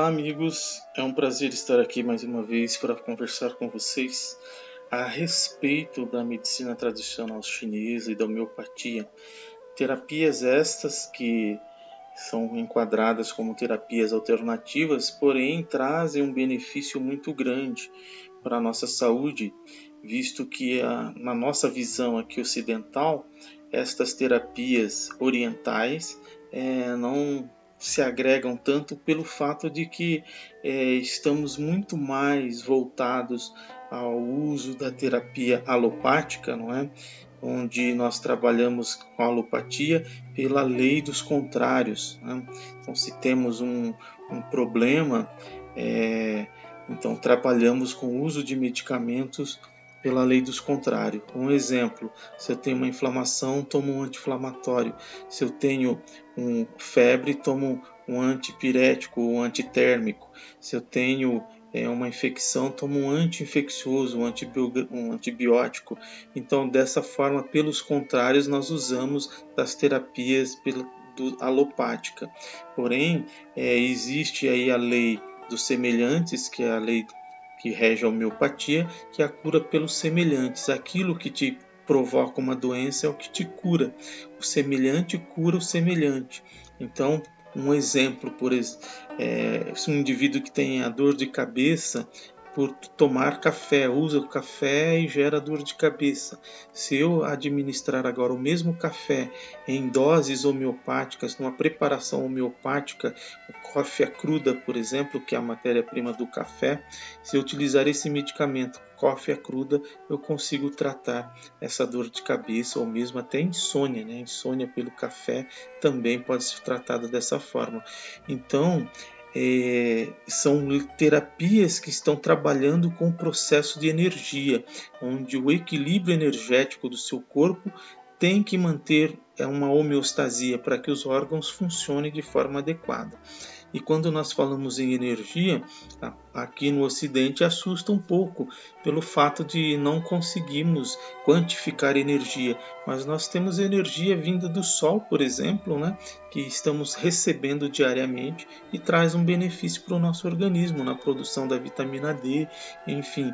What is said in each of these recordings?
Olá, amigos. É um prazer estar aqui mais uma vez para conversar com vocês a respeito da medicina tradicional chinesa e da homeopatia. Terapias estas que são enquadradas como terapias alternativas, porém trazem um benefício muito grande para a nossa saúde, visto que na nossa visão aqui ocidental, estas terapias orientais não se agregam tanto pelo fato de que estamos muito mais voltados ao uso da terapia alopática, não é? Onde nós trabalhamos com a alopatia pela lei dos contrários, né? Então, se temos um problema, então trabalhamos com o uso de medicamentos pela lei dos contrários. Um exemplo: se eu tenho uma inflamação, tomo um anti-inflamatório. Se eu tenho febre, tomo um antipirético ou antitérmico. Se eu tenho uma infecção, tomo um anti-infeccioso, um antibiótico. Então, dessa forma, pelos contrários, nós usamos das terapias alopática. Porém, existe aí a lei dos semelhantes, que é a lei que rege a homeopatia, que é a cura pelos semelhantes. Aquilo que te provoca uma doença é o que te cura. O semelhante cura o semelhante. Então, um exemplo, se um indivíduo que tem a dor de cabeça por tomar café, usa o café e gera dor de cabeça. Se eu administrar agora o mesmo café em doses homeopáticas, numa preparação homeopática, coffea cruda, por exemplo, que é a matéria-prima do café, se eu utilizar esse medicamento, coffea cruda, eu consigo tratar essa dor de cabeça ou mesmo até insônia, né? Insônia pelo café também pode ser tratada dessa forma. Então, são terapias que estão trabalhando com o processo de energia, onde o equilíbrio energético do seu corpo tem que manter uma homeostasia para que os órgãos funcionem de forma adequada. E quando nós falamos em energia, aqui no Ocidente assusta um pouco pelo fato de não conseguirmos quantificar energia, mas nós temos energia vinda do Sol, por exemplo, né, que estamos recebendo diariamente e traz um benefício para o nosso organismo na produção da vitamina D, enfim.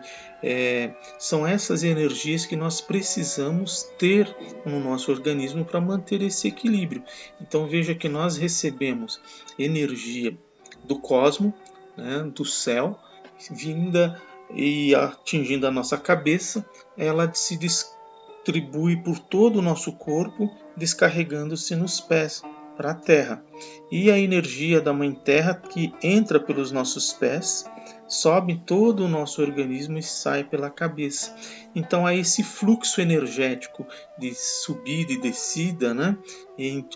São essas energias que nós precisamos ter no nosso organismo para manter esse equilíbrio. Então veja que nós recebemos energia do cosmos, né, do céu, vinda e atingindo a nossa cabeça, ela se distribui por todo o nosso corpo, descarregando-se nos pés para a terra. E a energia da Mãe Terra, que entra pelos nossos pés, sobe todo o nosso organismo e sai pela cabeça. Então há esse fluxo energético de subida e descida, né,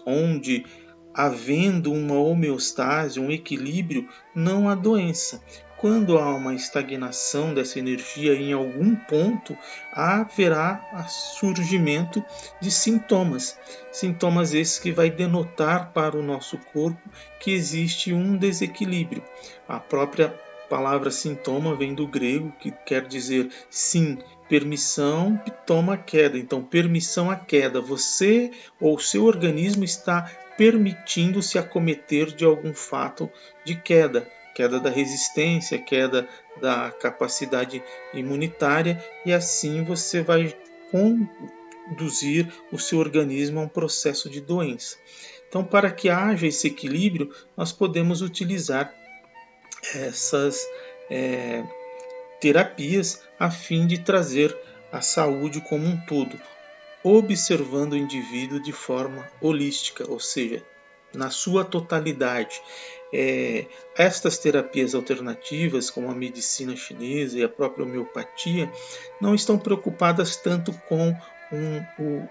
onde, havendo uma homeostase, um equilíbrio, não há doença. Quando há uma estagnação dessa energia em algum ponto, haverá surgimento de sintomas. Sintomas esses que vai denotar para o nosso corpo que existe um desequilíbrio. A própria palavra sintoma vem do grego, que quer dizer sim, permissão, toma queda. Então, permissão à queda. Você ou seu organismo está permitindo se acometer de algum fato de queda. Queda da resistência, queda da capacidade imunitária, e assim você vai conduzir o seu organismo a um processo de doença. Então, para que haja esse equilíbrio, nós podemos utilizar essas terapias a fim de trazer a saúde como um todo, observando o indivíduo de forma holística, ou seja, na sua totalidade. Estas terapias alternativas, como a medicina chinesa e a própria homeopatia, não estão preocupadas tanto com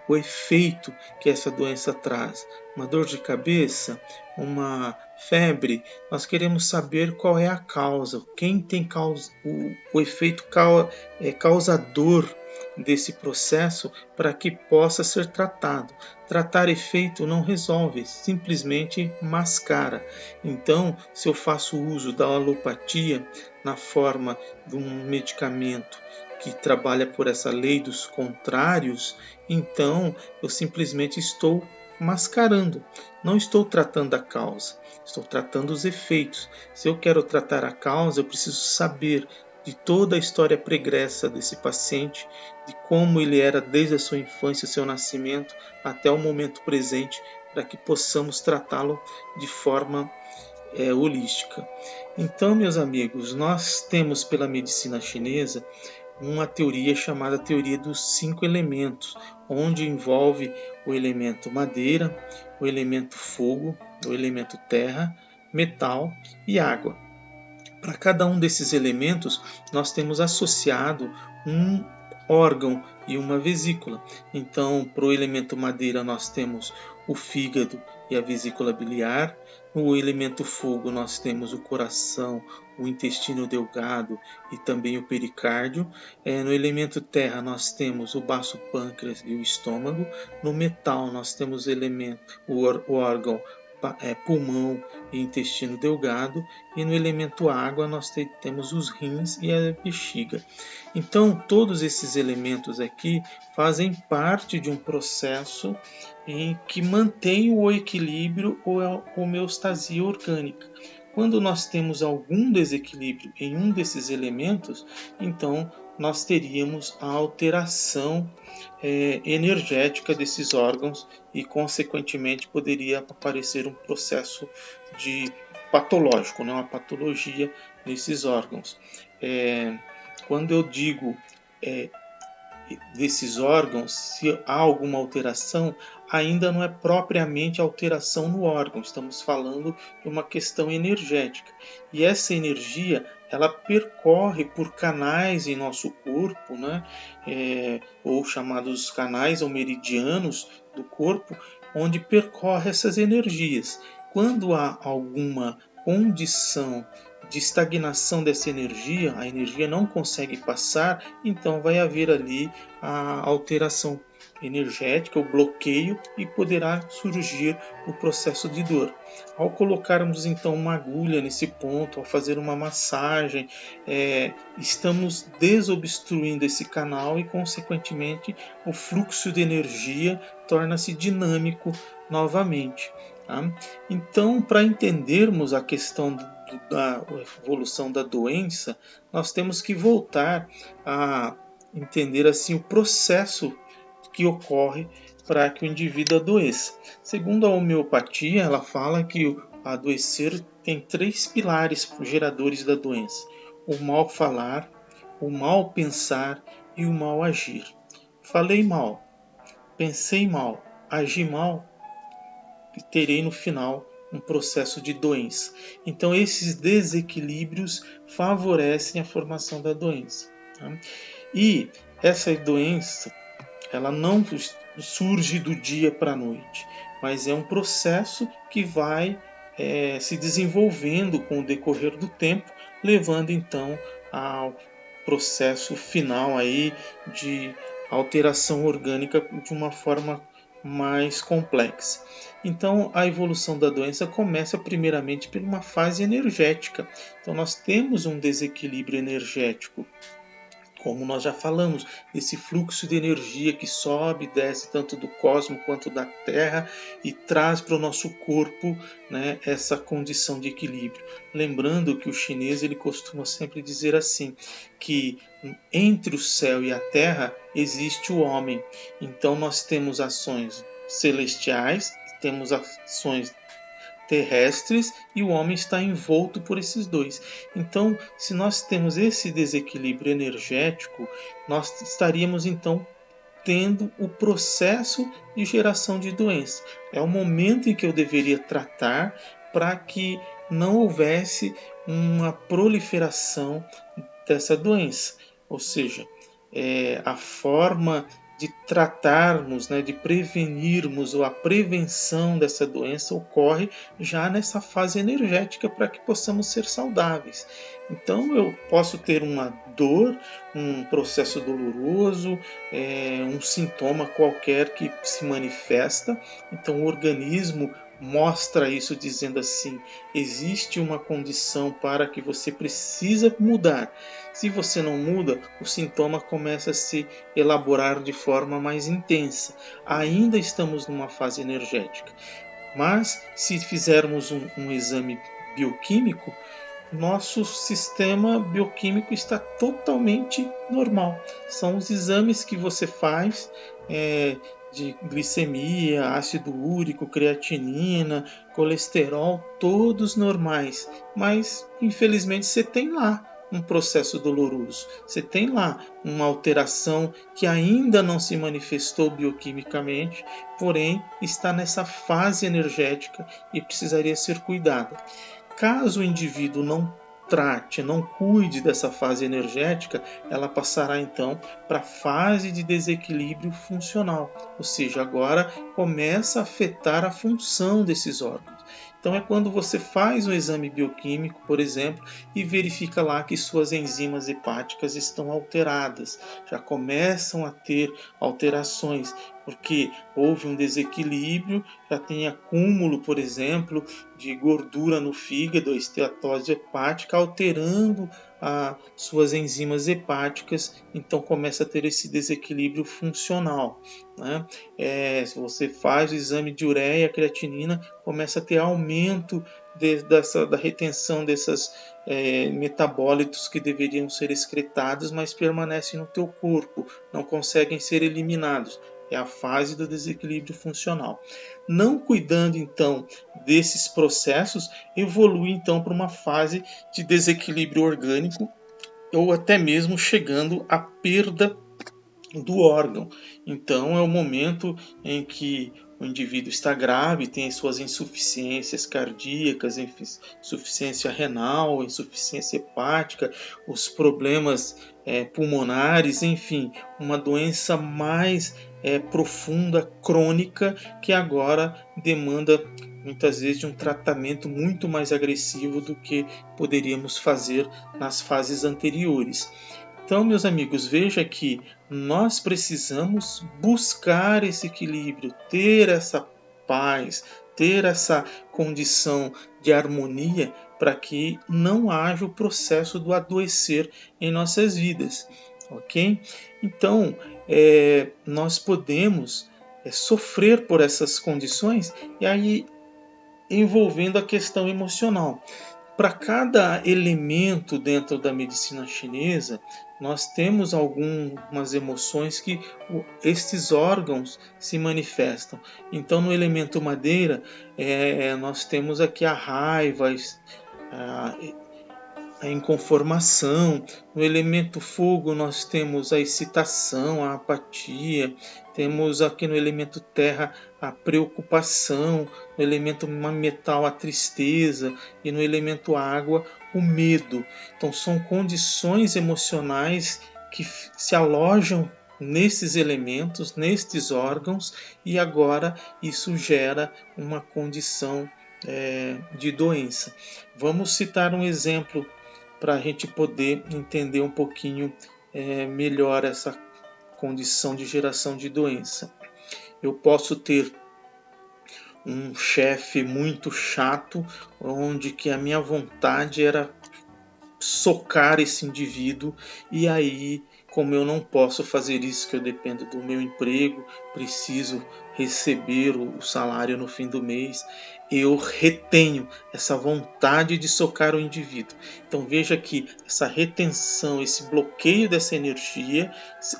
o efeito que essa doença traz. Uma dor de cabeça, uma febre, nós queremos saber qual é a causa, quem tem o efeito causador desse processo para que possa ser tratado. Tratar efeito não resolve, simplesmente mascara. Então, se eu faço uso da alopatia na forma de um medicamento que trabalha por essa lei dos contrários, então eu simplesmente estou mascarando. Não estou tratando a causa, estou tratando os efeitos. Se eu quero tratar a causa, eu preciso saber de toda a história pregressa desse paciente, de como ele era desde a sua infância, seu nascimento, até o momento presente, para que possamos tratá-lo de forma holística. Então, meus amigos, nós temos pela medicina chinesa uma teoria chamada teoria dos 5 elementos, onde envolve o elemento madeira, o elemento fogo, o elemento terra, metal e água. Para cada um desses elementos, nós temos associado um órgão e uma vesícula. Então, para o elemento madeira, nós temos o fígado e a vesícula biliar. No elemento fogo, nós temos o coração, o intestino delgado e também o pericárdio. No elemento terra, nós temos o baço pâncreas e o estômago. No metal, nós temos o órgão pulmão e intestino delgado, e no elemento água nós temos os rins e a bexiga. Então, todos esses elementos aqui fazem parte de um processo em que mantém o equilíbrio ou a homeostasia orgânica. Quando nós temos algum desequilíbrio em um desses elementos, então nós teríamos a alteração energética desses órgãos e, consequentemente, poderia aparecer um processo de patológico, uma patologia nesses órgãos. Quando eu digo desses órgãos, se há alguma alteração, ainda não é propriamente alteração no órgão, estamos falando de uma questão energética. E essa energia, ela percorre por canais em nosso corpo, ou chamados canais ou meridianos do corpo, onde percorre essas energias. Quando há alguma condição de estagnação dessa energia, a energia não consegue passar, então vai haver ali a alteração energética, o bloqueio, e poderá surgir o processo de dor. Ao colocarmos então uma agulha nesse ponto, ao fazer uma massagem, estamos desobstruindo esse canal e, consequentemente, o fluxo de energia torna-se dinâmico novamente. Tá? Então, para entendermos a questão da evolução da doença, nós temos que voltar a entender assim o processo que ocorre para que o indivíduo adoeça. Segundo a homeopatia, ela fala que o adoecer tem 3 pilares geradores da doença: o mal falar, o mal pensar e o mal agir. Falei mal, pensei mal, agi mal, e terei no final um processo de doença. Então, esses desequilíbrios favorecem a formação da doença. Tá? E essa doença, ela não surge do dia para a noite, mas é um processo que vai se desenvolvendo com o decorrer do tempo, levando então ao processo final aí de alteração orgânica de uma forma mais complexa. Então, a evolução da doença começa primeiramente por uma fase energética. Então, nós temos um desequilíbrio energético, como nós já falamos, esse fluxo de energia que sobe e desce tanto do cosmos quanto da Terra e traz para o nosso corpo, essa condição de equilíbrio. Lembrando que o chinês ele costuma sempre dizer assim, que entre o céu e a Terra existe o homem. Então nós temos ações celestiais, temos ações terrestres, e o homem está envolto por esses dois. Então, se nós temos esse desequilíbrio energético, nós estaríamos então tendo o processo de geração de doença. É o momento em que eu deveria tratar para que não houvesse uma proliferação dessa doença. Ou seja, a forma de tratarmos, de prevenirmos, ou a prevenção dessa doença ocorre já nessa fase energética para que possamos ser saudáveis. Então eu posso ter uma dor, um processo doloroso, um sintoma qualquer que se manifesta, então o organismo mostra isso dizendo assim: existe uma condição para que você precisa mudar. Se você não muda, o sintoma começa a se elaborar de forma mais intensa. Ainda estamos numa fase energética, mas se fizermos um exame bioquímico, nosso sistema bioquímico está totalmente normal. São os exames que você faz de glicemia, ácido úrico, creatinina, colesterol, todos normais. Mas, infelizmente, você tem lá um processo doloroso. Você tem lá uma alteração que ainda não se manifestou bioquimicamente, porém está nessa fase energética e precisaria ser cuidada. Caso o indivíduo não trate, não cuide dessa fase energética, ela passará então para a fase de desequilíbrio funcional, ou seja, agora começa a afetar a função desses órgãos. Então é quando você faz um exame bioquímico, por exemplo, e verifica lá que suas enzimas hepáticas estão alteradas, já começam a ter alterações, porque houve um desequilíbrio, já tem acúmulo, por exemplo, de gordura no fígado, a esteatose hepática, alterando suas enzimas hepáticas, então começa a ter esse desequilíbrio funcional. Né? Se você faz o exame de ureia, creatinina, começa a ter aumento da retenção desses metabólitos que deveriam ser excretados, mas permanecem no teu corpo, não conseguem ser eliminados. É a fase do desequilíbrio funcional. Não cuidando então desses processos, evolui então para uma fase de desequilíbrio orgânico ou até mesmo chegando à perda do órgão. Então é o momento em que o indivíduo está grave, tem suas insuficiências cardíacas, insuficiência renal, insuficiência hepática, os problemas pulmonares, enfim, uma doença mais profunda, crônica, que agora demanda muitas vezes de um tratamento muito mais agressivo do que poderíamos fazer nas fases anteriores. Então, meus amigos, veja que nós precisamos buscar esse equilíbrio, ter essa paz, ter essa condição de harmonia para que não haja o processo do adoecer em nossas vidas, ok? Então, nós podemos sofrer por essas condições e aí envolvendo a questão emocional. Para cada elemento dentro da medicina chinesa, nós temos algumas emoções que estes órgãos se manifestam. Então, no elemento madeira, nós temos aqui a raiva, a inconformação. No elemento fogo nós temos a excitação, a apatia. Temos aqui no elemento terra a preocupação, no elemento metal a tristeza e no elemento água o medo. Então são condições emocionais que se alojam nesses elementos, nestes órgãos, e agora isso gera uma condição de doença. Vamos citar um exemplo para a gente poder entender um pouquinho melhor essa condição de geração de doença. Eu posso ter um chefe muito chato, onde que a minha vontade era socar esse indivíduo, e aí, como eu não posso fazer isso, que eu dependo do meu emprego, preciso receber o salário no fim do mês, eu retenho essa vontade de socar o indivíduo. Então veja que essa retenção, esse bloqueio dessa energia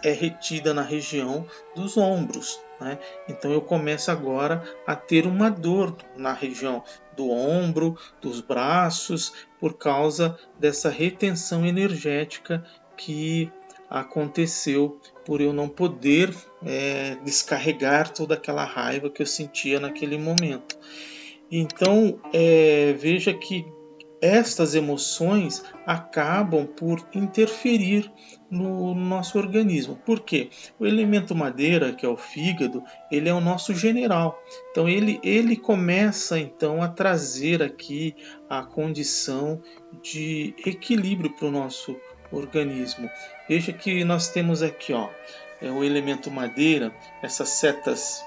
é retida na região dos ombros. Né? Então eu começo agora a ter uma dor na região do ombro, dos braços, por causa dessa retenção energética que aconteceu por eu não poder descarregar toda aquela raiva que eu sentia naquele momento. Então veja que estas emoções acabam por interferir no nosso organismo. Por quê? O elemento madeira, que é o fígado, ele é o nosso general. Então ele começa então a trazer aqui a condição de equilíbrio para o nosso organismo. Veja que nós temos aqui o elemento madeira, essas setas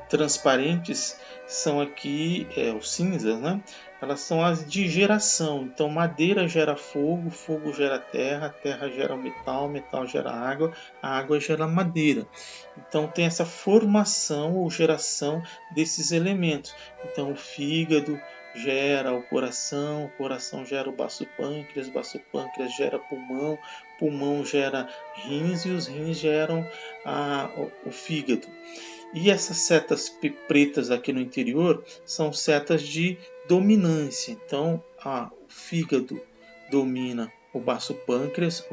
transparentes são aqui os cinzas, né? Elas são as de geração. Então, madeira gera fogo, fogo gera terra, terra gera metal, metal gera água, a água gera madeira. Então, tem essa formação ou geração desses elementos. Então, o fígado gera o coração gera o baço pâncreas gera pulmão, pulmão gera rins e os rins geram o fígado. E essas setas pretas aqui no interior são setas de dominância. Então, o fígado domina o baço pâncreas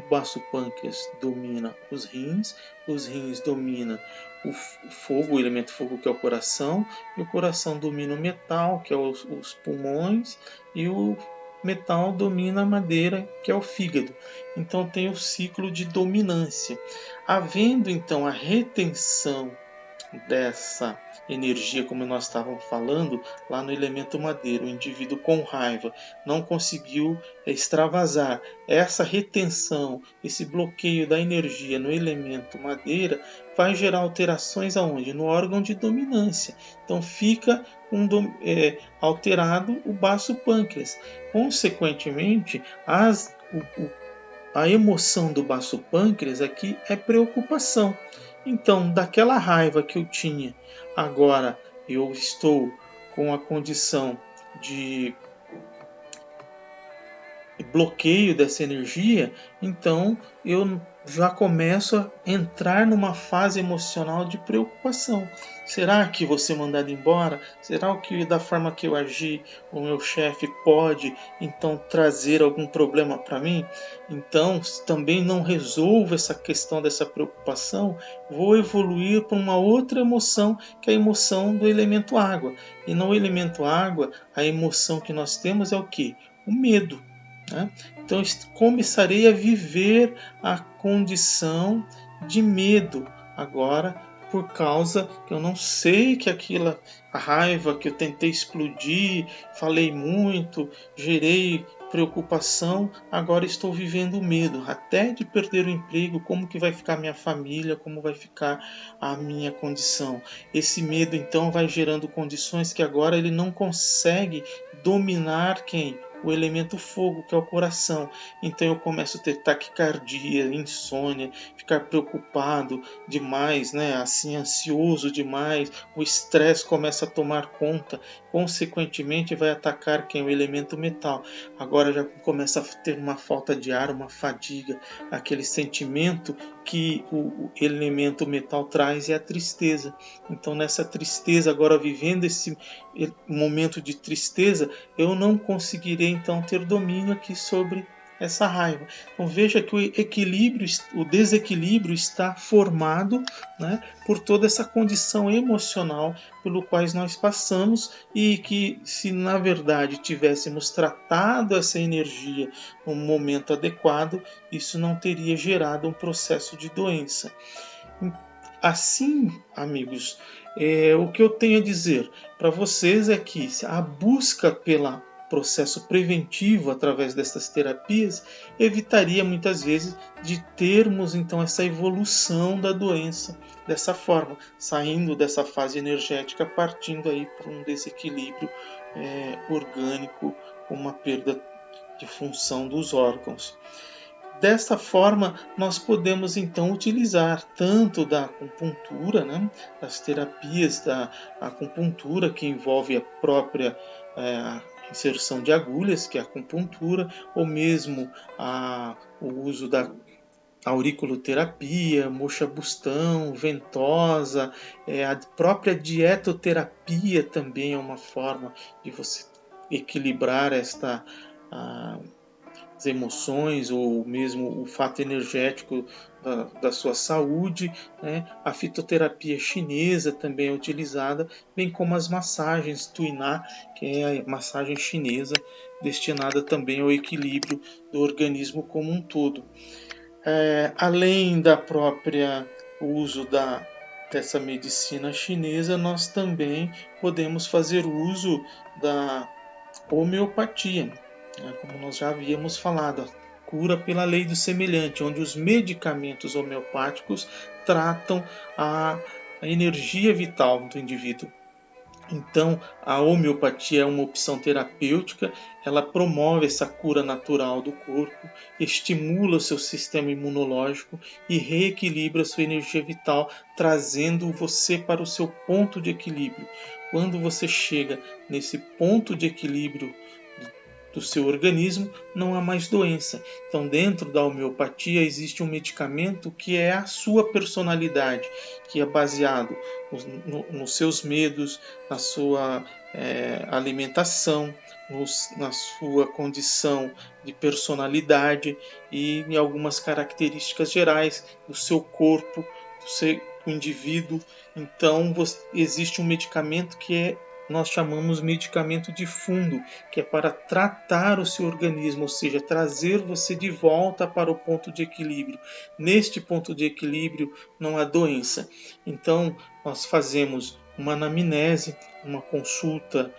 domina os rins domina o fogo, o elemento fogo que é o coração, e o coração domina o metal, que é os pulmões, e o metal domina a madeira, que é o fígado. Então tem o ciclo de dominância. Havendo então a retenção dessa energia, como nós estávamos falando, lá no elemento madeira, o indivíduo com raiva não conseguiu extravasar. Essa retenção, esse bloqueio da energia no elemento madeira vai gerar alterações aonde? No órgão de dominância. Então fica alterado o baço pâncreas. Consequentemente, a emoção do baço pâncreas aqui é preocupação. Então, daquela raiva que eu tinha, agora eu estou com a condição de bloqueio dessa energia, então eu já começo a entrar numa fase emocional de preocupação. Será que vou ser mandado embora? Será que da forma que eu agi, o meu chefe pode então trazer algum problema para mim? Então, se também não resolvo essa questão dessa preocupação, vou evoluir para uma outra emoção, que é a emoção do elemento água. E no elemento água, a emoção que nós temos é o quê? O medo. Então começarei a viver a condição de medo agora, por causa que eu não sei que a raiva que eu tentei explodir, falei muito, gerei preocupação, agora estou vivendo medo, até de perder o emprego, como que vai ficar minha família, como vai ficar a minha condição. Esse medo então vai gerando condições que agora ele não consegue dominar quem? O elemento fogo, que é o coração. Então eu começo a ter taquicardia, insônia, ficar preocupado demais, assim, ansioso demais, o estresse começa a tomar conta, consequentemente vai atacar quem? O elemento metal. Agora já começa a ter uma falta de ar, uma fadiga, aquele sentimento que o elemento metal traz é a tristeza. Então nessa tristeza, agora vivendo esse momento de tristeza, eu não conseguirei então ter domínio aqui sobre essa raiva. Então veja que o desequilíbrio está formado, por toda essa condição emocional pelo qual nós passamos, e que se na verdade tivéssemos tratado essa energia no momento adequado, isso não teria gerado um processo de doença. Assim, amigos, o que eu tenho a dizer para vocês é que a busca pelo processo preventivo através dessas terapias evitaria muitas vezes de termos então essa evolução da doença dessa forma, saindo dessa fase energética, partindo aí para um desequilíbrio orgânico, com uma perda de função dos órgãos. Desta forma, nós podemos então utilizar tanto da acupuntura, das terapias da acupuntura, que envolve a própria inserção de agulhas, que é a acupuntura, ou mesmo o uso da auriculoterapia, moxa-bustão, ventosa, a própria dietoterapia também é uma forma de você equilibrar as emoções ou mesmo o fato energético da sua saúde. A fitoterapia chinesa também é utilizada, bem como as massagens Tuiná, que é a massagem chinesa destinada também ao equilíbrio do organismo como um todo. Além da própria uso dessa medicina chinesa, nós também podemos fazer uso da homeopatia, como nós já havíamos falado, a cura pela lei do semelhante, onde os medicamentos homeopáticos tratam a energia vital do indivíduo. Então, a homeopatia é uma opção terapêutica, ela promove essa cura natural do corpo, estimula o seu sistema imunológico e reequilibra a sua energia vital, trazendo você para o seu ponto de equilíbrio. Quando você chega nesse ponto de equilíbrio do seu organismo, não há mais doença. Então, dentro da homeopatia, existe um medicamento que é a sua personalidade, que é baseado nos seus medos, na sua alimentação, na sua condição de personalidade e em algumas características gerais do seu corpo, do seu indivíduo. Então, existe um medicamento que nós chamamos medicamento de fundo, que é para tratar o seu organismo, ou seja, trazer você de volta para o ponto de equilíbrio. Neste ponto de equilíbrio não há doença. Então, nós fazemos uma anamnese, uma consulta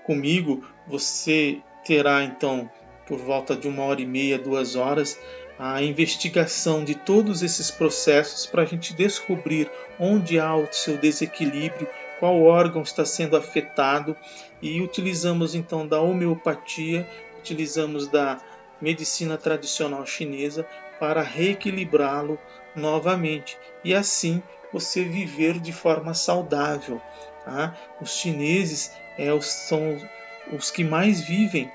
comigo. Você terá, então, por volta de 1h30, 2 horas, a investigação de todos esses processos para a gente descobrir onde há o seu desequilíbrio, qual órgão está sendo afetado, e utilizamos então da homeopatia, utilizamos da medicina tradicional chinesa para reequilibrá-lo novamente e assim você viver de forma saudável. Tá? Os chineses são os que mais vivem.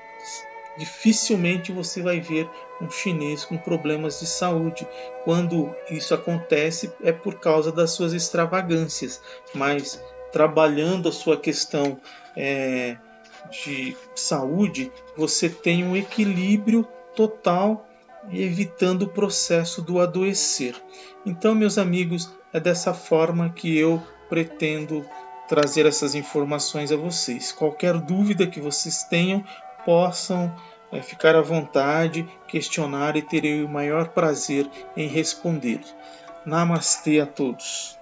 Dificilmente você vai ver um chinês com problemas de saúde. Quando isso acontece é por causa das suas extravagâncias, mas trabalhando a sua questão de saúde, você tem um equilíbrio total, evitando o processo do adoecer. Então, meus amigos, é dessa forma que eu pretendo trazer essas informações a vocês. Qualquer dúvida que vocês tenham, possam ficar à vontade, questionar e terei o maior prazer em responder. Namastê a todos.